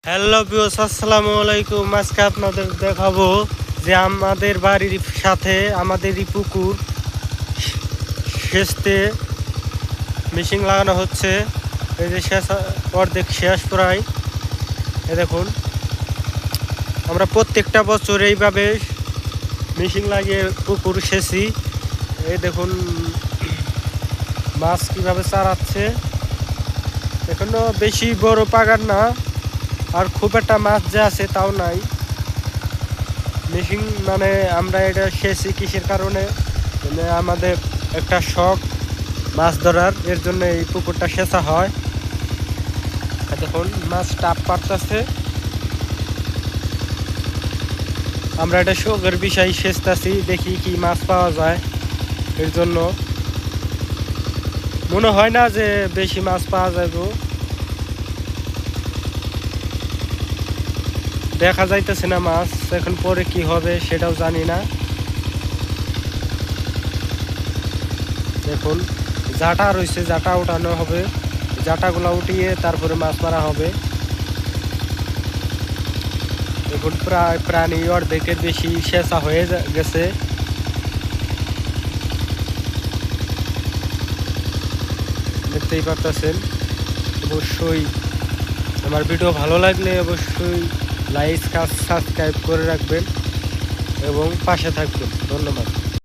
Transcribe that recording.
Hello viewers, আসসালামু আলাইকুম। আজকে আপনাদের দেখাবো যে আমাদের বাড়ির সাথে আমাদেরই পুকুর সেচতে মেশিন লাগানো হচ্ছে। এই যে শেষ, অর্ধেক শেষ প্রায়। এ দেখুন, আমরা প্রত্যেকটা বছর এইভাবে মেশিন লাগিয়ে পুকুর সেচি। এই দেখুন মাছ কিভাবে চারাচ্ছে। এখনো বেশি বড় পাগার না, আর খুব একটা মাছ যে আছে তাও নাই। মেশিন মানে আমরা এটা সেচি কিসের কারণে, মানে আমাদের একটা শখ মাছ ধরার, এর জন্য এই পুকুরটা সেচা হয়। দেখুন মাছ টাপ পারতেছে, আমরা এটা শখের বিষয় সেচতেছি, দেখি কি মাছ পাওয়া যায়। এর জন্য মনে হয় না যে বেশি মাছ পাওয়া যাবে, দেখা যাইতেছে না মাছ। এখন পরে কি হবে সেটাও জানি না। দেখুন জাটা রয়েছে, জাটা উঠানো হবে, জাটাগুলো উঠিয়ে তারপরে মাছ মারা হবে। দেখুন প্রায় প্রাণী অর্ধেকের বেশি সেচা হয়ে গেছে। দেখতেই পারতেছেন। অবশ্যই আমার ভিডিও ভালো লাগলে অবশ্যই লাইক সাবস্ক্রাইব করে রাখবেন এবং পাশে থাকবেন। ধন্যবাদ।